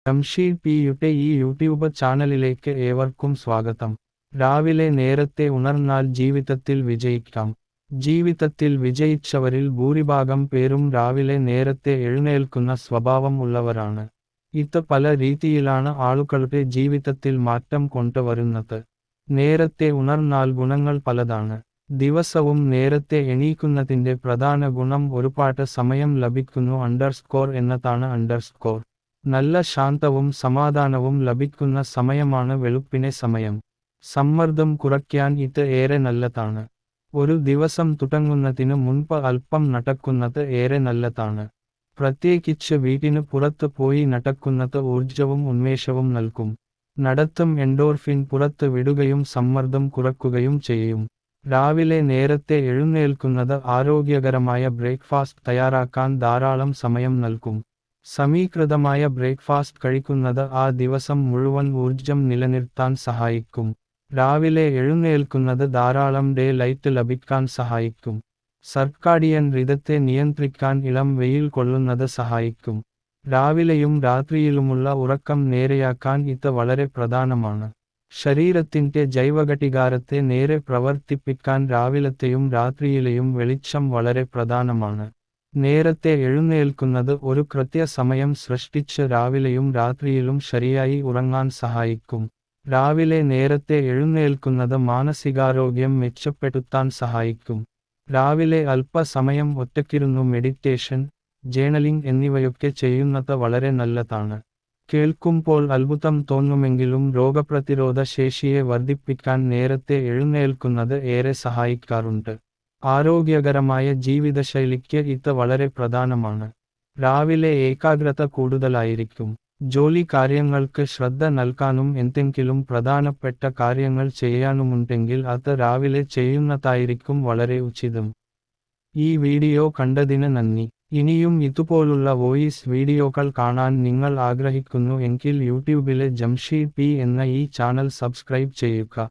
ജംഷീദ് പിയുടെ ഈ യൂട്യൂബ് ചാനലിലേക്ക് ഏവർക്കും സ്വാഗതം. രാവിലെ നേരത്തെ ഉണർന്നാൽ ജീവിതത്തിൽ വിജയിക്കാം. ജീവിതത്തിൽ വിജയിച്ചവരിൽ ഭൂരിഭാഗം പേരും രാവിലെ നേരത്തെ എഴുന്നേൽക്കുന്ന സ്വഭാവം ഉള്ളവരാണ്. ഇത് പല രീതിയിലാണ് ആളുകളുടെ ജീവിതത്തിൽ മാറ്റം കൊണ്ടുവരുന്നത്. നേരത്തെ ഉണർന്നാൽ ഗുണങ്ങൾ പലതാണ്. ദിവസവും നേരത്തെ എണീക്കുന്നതിന്റെ പ്രധാന ഗുണം ഒരുപാട് സമയം ലഭിക്കുന്നു എന്നതാണ്. നല്ല ശാന്തവും സമാധാനവും ലഭിക്കുന്ന സമയമാണ് വെളുപ്പിനെ സമയം. സമ്മർദ്ദം കുറയ്ക്കാൻ ഇത് ഏറെ നല്ലതാണ്. ഒരു ദിവസം തുടങ്ങുന്നതിന് മുൻപ് അല്പം നടക്കുന്നത് ഏറെ നല്ലതാണ്. പ്രത്യേകിച്ച് വീട്ടിന് പുറത്ത് പോയി നടക്കുന്നത് ഊർജവും ഉന്മേഷവും നൽകും. നടത്തം എൻഡോർഫിൻ പുറത്ത് വിടുകയും സമ്മർദ്ദം കുറയ്ക്കുകയും ചെയ്യും. രാവിലെ നേരത്തെ എഴുന്നേൽക്കുന്നത് ആരോഗ്യകരമായ ബ്രേക്ക്ഫാസ്റ്റ് തയ്യാറാക്കാൻ ധാരാളം സമയം നൽകും. സമീകൃതമായ ബ്രേക്ക്ഫാസ്റ്റ് കഴിക്കുന്നത് ആ ദിവസം മുഴുവൻ ഊർജം നിലനിർത്താൻ സഹായിക്കും. രാവിലെ എഴുന്നേൽക്കുന്നത് ധാരാളം ഡേ ലൈറ്റ് ലഭിക്കാൻ സഹായിക്കും. സർക്കാഡിയൻ റിതത്തെ നിയന്ത്രിക്കാൻ ഇളം വെയിൽ കൊള്ളുന്നത് സഹായിക്കും. രാവിലെയും രാത്രിയിലുമുള്ള ഉറക്കം നേരെയാക്കാൻ ഇത് വളരെ പ്രധാനമാണ്. ശരീരത്തിന്റെ ജൈവഘടികാരത്തെ നേരെ പ്രവർത്തിപ്പിക്കാൻ രാവിലത്തെയും രാത്രിയിലെയും വെളിച്ചം വളരെ പ്രധാനമാണ്. നേരത്തെ എഴുന്നേൽക്കുന്നത് ഒരു കൃത്യസമയം സൃഷ്ടിച്ച് രാവിലെയും രാത്രിയിലും ശരിയായി ഉറങ്ങാൻ സഹായിക്കും. രാവിലെ നേരത്തെ എഴുന്നേൽക്കുന്നത് മാനസികാരോഗ്യം മെച്ചപ്പെടുത്താൻ സഹായിക്കും. രാവിലെ അല്പസമയം ഒറ്റയ്ക്കിരുന്നു മെഡിറ്റേഷൻ, ജേണലിംഗ് എന്നിവയൊക്കെ ചെയ്യുന്നത് വളരെ നല്ലതാണ്. കേൾക്കുമ്പോൾ അത്ഭുതം തോന്നുമെങ്കിലും രോഗപ്രതിരോധ ശേഷിയെ വർദ്ധിപ്പിക്കാൻ നേരത്തെ എഴുന്നേൽക്കുന്നത് ഏറെ സഹായിക്കാറുണ്ട്. ആരോഗ്യകരമായ ജീവിതശൈലിക്ക് ഇത് വളരെ പ്രധാനമാണ്. രാവിലെ ഏകാഗ്രത കൂടുതലായിരിക്കും. ജോലി കാര്യങ്ങൾക്ക് ശ്രദ്ധ നൽകാനും എന്തെങ്കിലും പ്രധാനപ്പെട്ട കാര്യങ്ങൾ ചെയ്യാനുമുണ്ടെങ്കിൽ അത് രാവിലെ ചെയ്യുന്നതായിരിക്കും വളരെ ഉചിതം. ഈ വീഡിയോ കണ്ടതിന് നന്ദി. ഇനിയും ഇതുപോലുള്ള വോയിസ് വീഡിയോകൾ കാണാൻ നിങ്ങൾ ആഗ്രഹിക്കുന്നു എങ്കിൽ യൂട്യൂബിലെ ജംഷീദ് പി എന്ന ഈ ചാനൽ സബ്സ്ക്രൈബ് ചെയ്യുക.